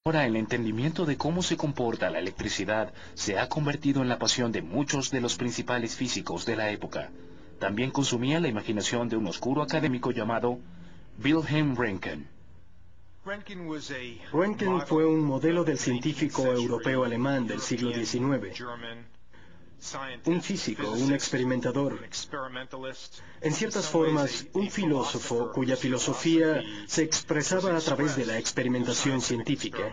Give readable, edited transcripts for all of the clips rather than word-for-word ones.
Ahora el entendimiento de cómo se comporta la electricidad se ha convertido en la pasión de muchos de los principales físicos de la época. También consumía la imaginación de un oscuro académico llamado Wilhelm Röntgen. Röntgen fue un modelo del científico europeo-alemán del siglo XIX, un físico, un experimentador, en ciertas formas, un filósofo cuya filosofía se expresaba a través de la experimentación científica.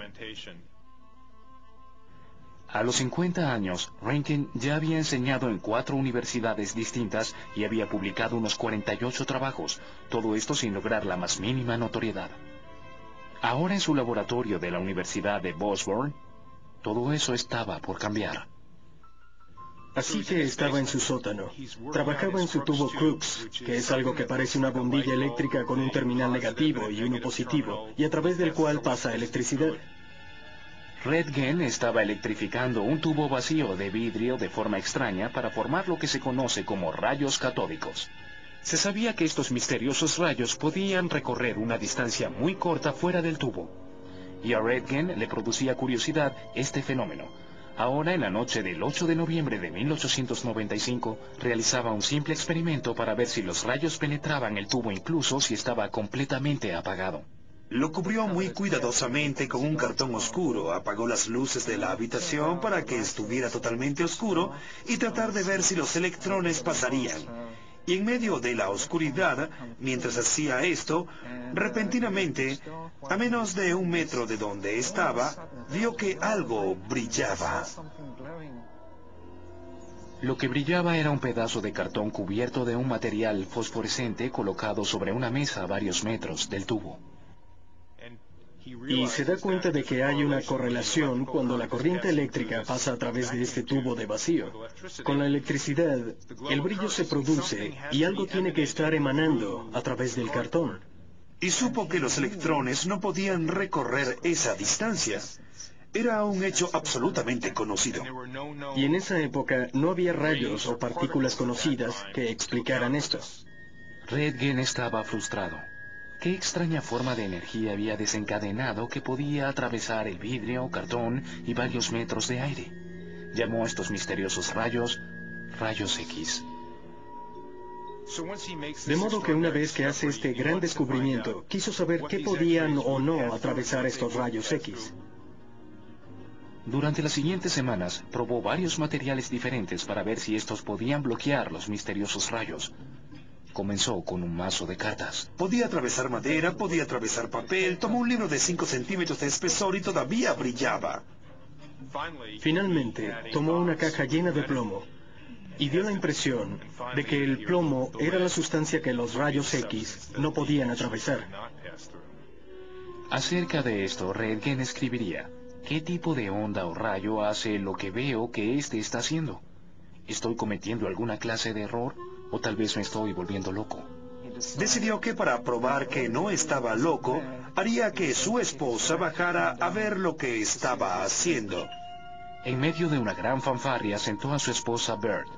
A los 50 años, Röntgen ya había enseñado en 4 universidades distintas y había publicado unos 48 trabajos, todo esto sin lograr la más mínima notoriedad. Ahora en su laboratorio de la Universidad de Bosworth, todo eso estaba por cambiar. Así que estaba en su sótano. Trabajaba en su tubo Crookes, que es algo que parece una bombilla eléctrica con un terminal negativo y uno positivo, y a través del cual pasa electricidad. Röntgen estaba electrificando un tubo vacío de vidrio de forma extraña para formar lo que se conoce como rayos catódicos. Se sabía que estos misteriosos rayos podían recorrer una distancia muy corta fuera del tubo. Y a Röntgen le producía curiosidad este fenómeno. Ahora, en la noche del 8 de noviembre de 1895, realizaba un simple experimento para ver si los rayos penetraban el tubo incluso si estaba completamente apagado. Lo cubrió muy cuidadosamente con un cartón oscuro, apagó las luces de la habitación para que estuviera totalmente oscuro y tratar de ver si los electrones pasarían. Y en medio de la oscuridad, mientras hacía esto, repentinamente, a menos de 1 metro de donde estaba, vio que algo brillaba. Lo que brillaba era un pedazo de cartón cubierto de un material fosforescente colocado sobre una mesa a varios metros del tubo. Y se da cuenta de que hay una correlación cuando la corriente eléctrica pasa a través de este tubo de vacío. Con la electricidad, el brillo se produce y algo tiene que estar emanando a través del cartón. Y supo que los electrones no podían recorrer esa distancia. Era un hecho absolutamente conocido. Y en esa época no había rayos o partículas conocidas que explicaran esto. Röntgen estaba frustrado. ¿Qué extraña forma de energía había desencadenado que podía atravesar el vidrio, cartón y varios metros de aire? Llamó a estos misteriosos rayos X. De modo que una vez que hace este gran descubrimiento, quiso saber qué podían o no atravesar estos rayos X. Durante las siguientes semanas, probó varios materiales diferentes para ver si estos podían bloquear los misteriosos rayos. Comenzó con un mazo de cartas. Podía atravesar madera, podía atravesar papel, tomó un libro de 5 centímetros de espesor y todavía brillaba. Finalmente, tomó una caja llena de plomo y dio la impresión de que el plomo era la sustancia que los rayos X no podían atravesar. Acerca de esto, Röntgen escribiría: ¿qué tipo de onda o rayo hace lo que veo que éste está haciendo? ¿Estoy cometiendo alguna clase de error? ¿O tal vez me estoy volviendo loco? Decidió que para probar que no estaba loco, haría que su esposa bajara a ver lo que estaba haciendo. En medio de una gran fanfarria sentó a su esposa Bert.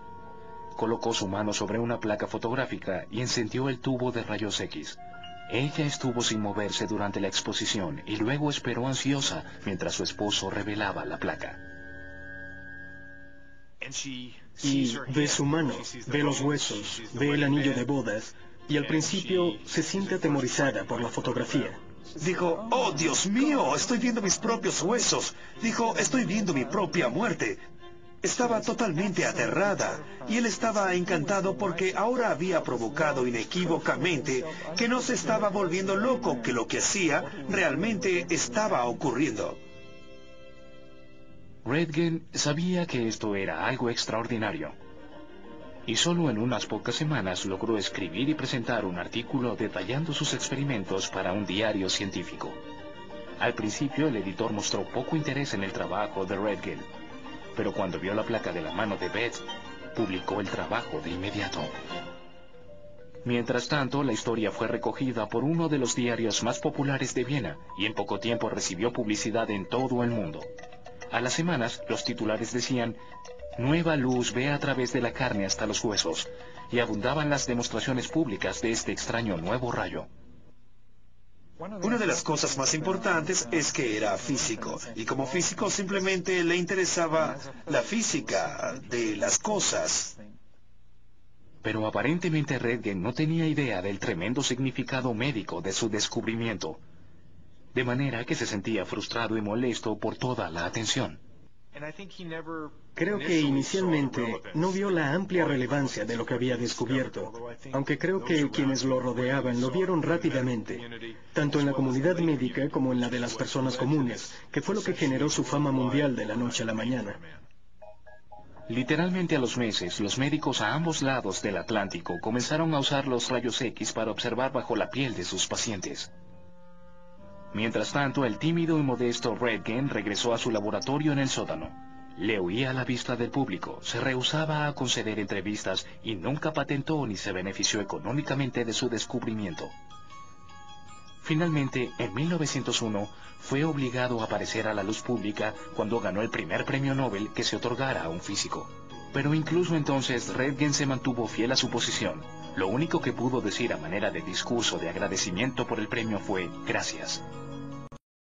Colocó su mano sobre una placa fotográfica y encendió el tubo de rayos X. Ella estuvo sin moverse durante la exposición y luego esperó ansiosa mientras su esposo revelaba la placa. Y ve su mano, ve los huesos, ve el anillo de bodas, y al principio se siente atemorizada por la fotografía. Dijo: «Oh, Dios mío, estoy viendo mis propios huesos». Dijo: «Estoy viendo mi propia muerte». Estaba totalmente aterrada, y él estaba encantado porque ahora había provocado inequívocamente que no se estaba volviendo loco, que lo que hacía realmente estaba ocurriendo. Röntgen sabía que esto era algo extraordinario, y solo en unas pocas semanas logró escribir y presentar un artículo detallando sus experimentos para un diario científico. Al principio el editor mostró poco interés en el trabajo de Röntgen, pero cuando vio la placa de la mano de Beth, publicó el trabajo de inmediato. Mientras tanto, la historia fue recogida por uno de los diarios más populares de Viena y en poco tiempo recibió publicidad en todo el mundo. A las semanas, los titulares decían: «Nueva luz ve a través de la carne hasta los huesos», y abundaban las demostraciones públicas de este extraño nuevo rayo. Una de las cosas más importantes es que era físico, y como físico simplemente le interesaba la física de las cosas. Pero aparentemente Röntgen no tenía idea del tremendo significado médico de su descubrimiento, de manera que se sentía frustrado y molesto por toda la atención. Creo que inicialmente no vio la amplia relevancia de lo que había descubierto, aunque creo que quienes lo rodeaban lo vieron rápidamente, tanto en la comunidad médica como en la de las personas comunes, que fue lo que generó su fama mundial de la noche a la mañana. Literalmente a los meses, los médicos a ambos lados del Atlántico comenzaron a usar los rayos X para observar bajo la piel de sus pacientes. Mientras tanto, el tímido y modesto Röntgen regresó a su laboratorio en el sótano. Le huía a la vista del público, se rehusaba a conceder entrevistas y nunca patentó ni se benefició económicamente de su descubrimiento. Finalmente, en 1901, fue obligado a aparecer a la luz pública cuando ganó el primer premio Nobel que se otorgara a un físico. Pero incluso entonces Röntgen se mantuvo fiel a su posición. Lo único que pudo decir a manera de discurso de agradecimiento por el premio fue «gracias».